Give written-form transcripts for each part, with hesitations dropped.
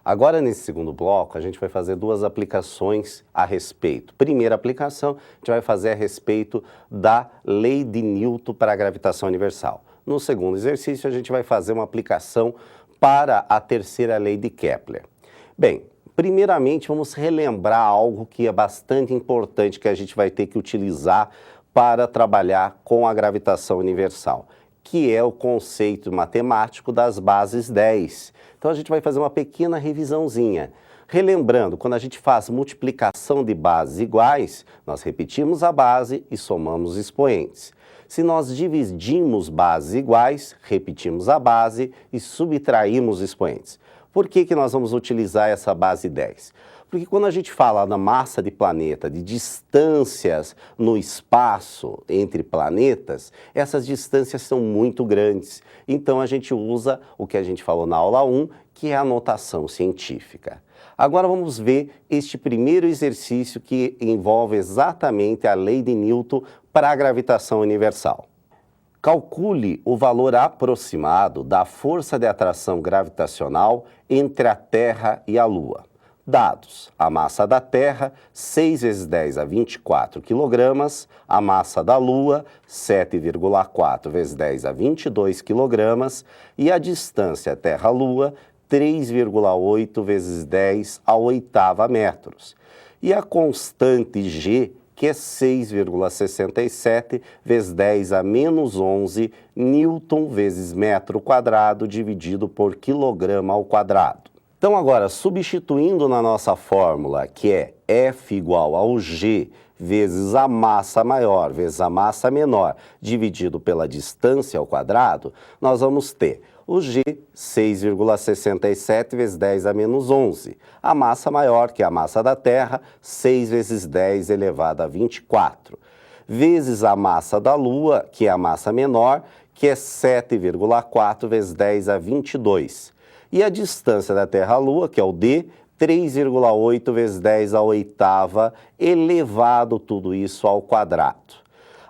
Agora, nesse segundo bloco, a gente vai fazer duas aplicações a respeito. Primeira aplicação, a gente vai fazer a respeito da lei de Newton para a gravitação universal. No segundo exercício, a gente vai fazer uma aplicação para a terceira lei de Kepler. Bem, primeiramente, vamos relembrar algo que é bastante importante que a gente vai ter que utilizar para trabalhar com a gravitação universal, que é o conceito matemático das bases 10. Então, a gente vai fazer uma pequena revisãozinha. Relembrando, quando a gente faz multiplicação de bases iguais, nós repetimos a base e somamos expoentes. Se nós dividimos bases iguais, repetimos a base e subtraímos expoentes. Por que nós vamos utilizar essa base 10? Porque quando a gente fala da massa de planeta, de distâncias no espaço entre planetas, essas distâncias são muito grandes. Então a gente usa o que a gente falou na aula 1, que é a notação científica. Agora vamos ver este primeiro exercício que envolve exatamente a lei de Newton para a gravitação universal. Calcule o valor aproximado da força de atração gravitacional entre a Terra e a Lua. Dados: a massa da Terra, 6 vezes 10 a 24 kg, a massa da Lua, 7,4 vezes 10 a 22 kg, e a distância Terra-Lua, 3,8 vezes 10 a oitava metros. E a constante G, que é 6,67 vezes 10 a menos 11 newton vezes metro quadrado dividido por quilograma ao quadrado. Então agora, substituindo na nossa fórmula, que é F igual ao G vezes a massa maior vezes a massa menor dividido pela distância ao quadrado, nós vamos ter o G, 6,67 vezes 10 a menos 11. A massa maior, que é a massa da Terra, 6 vezes 10 elevado a 24. Vezes a massa da Lua, que é a massa menor, que é 7,4 vezes 10 a 22. E a distância da Terra à Lua, que é o D, 3,8 vezes 10 a oitava, elevado tudo isso ao quadrado.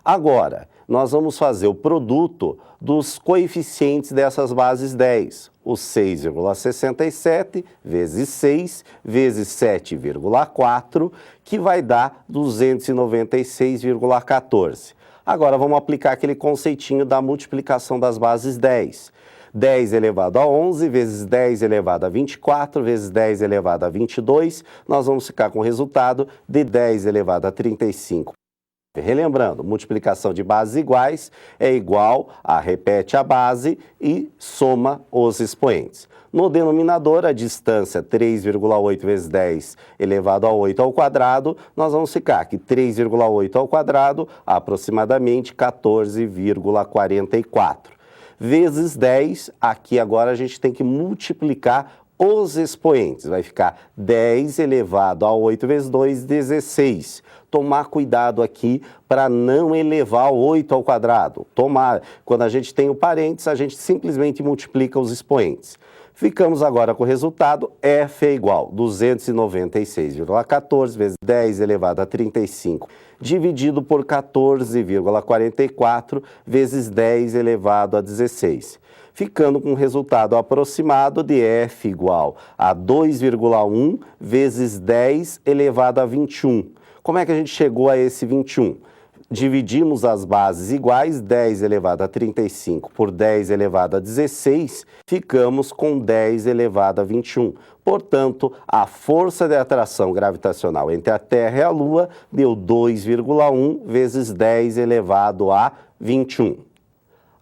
Agora, nós vamos fazer o produto dos coeficientes dessas bases 10. O 6,67 vezes 6 vezes 7,4, que vai dar 296,14. Agora, vamos aplicar aquele conceitinho da multiplicação das bases 10. 10 elevado a 11 vezes 10 elevado a 24 vezes 10 elevado a 22, nós vamos ficar com o resultado de 10 elevado a 35. Relembrando, multiplicação de bases iguais é igual a repete a base e soma os expoentes. No denominador, a distância 3,8 vezes 10 elevado a 8 ao quadrado, nós vamos ficar que 3,8 ao quadrado, aproximadamente 14,44. Vezes 10, aqui agora a gente tem que multiplicar os expoentes. Vai ficar 10 elevado a 8 vezes 2, 16. Tomar cuidado aqui para não elevar o 8 ao quadrado. Quando a gente tem o parênteses, a gente simplesmente multiplica os expoentes. Ficamos agora com o resultado, F é igual a 296,14 vezes 10 elevado a 35, dividido por 14,44 vezes 10 elevado a 16. Ficando com o resultado aproximado de F igual a 2,1 vezes 10 elevado a 21. Como é que a gente chegou a esse 21? Dividimos as bases iguais, 10 elevado a 35 por 10 elevado a 16, ficamos com 10 elevado a 21. Portanto, a força de atração gravitacional entre a Terra e a Lua deu 2,1 vezes 10 elevado a 21.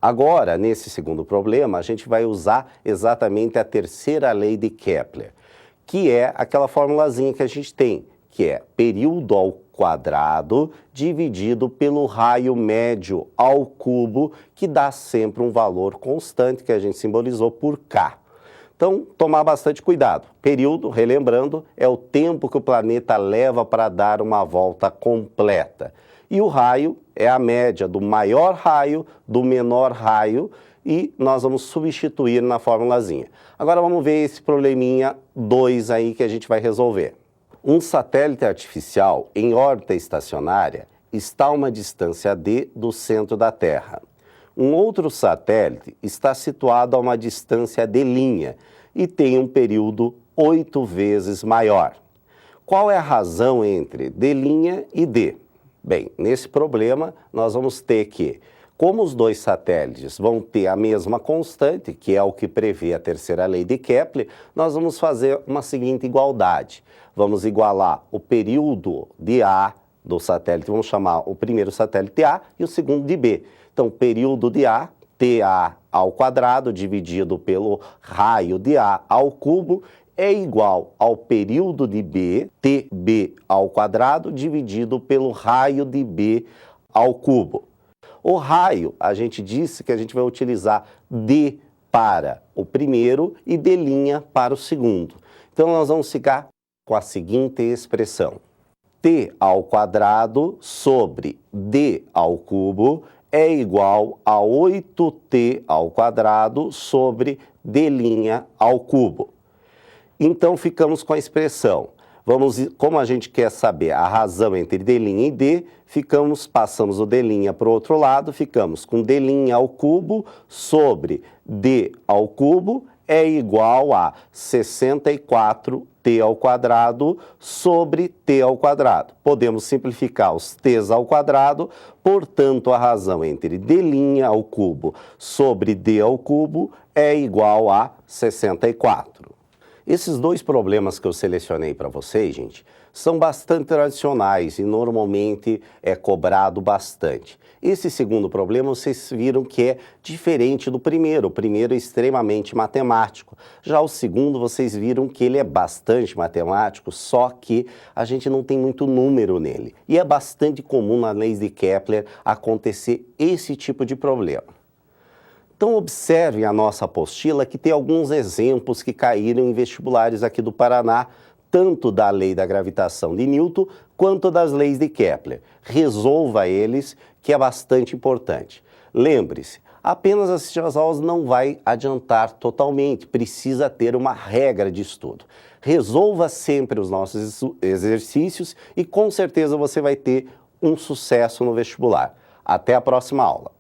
Agora, nesse segundo problema, a gente vai usar exatamente a terceira lei de Kepler, que é aquela formulazinha que a gente tem, que é período ao quadrado dividido pelo raio médio ao cubo, que dá sempre um valor constante, que a gente simbolizou por K. Então, tomar bastante cuidado. Período, relembrando, é o tempo que o planeta leva para dar uma volta completa. E o raio é a média do maior raio do menor raio, e nós vamos substituir na formulazinha. Agora vamos ver esse probleminha 2 aí que a gente vai resolver. Um satélite artificial em órbita estacionária está a uma distância d do centro da Terra. Um outro satélite está situado a uma distância d' e tem um período 8 vezes maior. Qual é a razão entre D' e D? Bem, nesse problema nós vamos ter que, como os dois satélites vão ter a mesma constante, que é o que prevê a terceira lei de Kepler, nós vamos fazer uma seguinte igualdade. Vamos igualar o período de A do satélite, vamos chamar o primeiro satélite A e o segundo de B. Então, período de A, TA ao quadrado dividido pelo raio de A ao cubo, é igual ao período de B, TB ao quadrado, dividido pelo raio de B ao cubo. O raio, a gente disse que a gente vai utilizar D para o primeiro e D' para o segundo. Então, nós vamos ficar com a seguinte expressão. T ao quadrado sobre D ao cubo é igual a 8T ao quadrado sobre D' ao cubo. Então, ficamos com a expressão. Como a gente quer saber a razão entre D' e D, passamos o D' para o outro lado, ficamos com D' ao cubo sobre D ao cubo é igual a 64T ao quadrado sobre T ao quadrado. Podemos simplificar os T's ao quadrado, portanto, a razão entre D' ao cubo sobre D ao cubo é igual a 64. Esses dois problemas que eu selecionei para vocês, gente, são bastante tradicionais e normalmente é cobrado bastante. Esse segundo problema vocês viram que é diferente do primeiro. O primeiro é extremamente matemático. Já o segundo vocês viram que ele é bastante matemático, só que a gente não tem muito número nele. E é bastante comum na lei de Kepler acontecer esse tipo de problema. Então, observem a nossa apostila que tem alguns exemplos que caíram em vestibulares aqui do Paraná, tanto da lei da gravitação de Newton quanto das leis de Kepler. Resolva eles, que é bastante importante. Lembre-se, apenas assistir às aulas não vai adiantar totalmente, precisa ter uma regra de estudo. Resolva sempre os nossos exercícios e com certeza você vai ter um sucesso no vestibular. Até a próxima aula.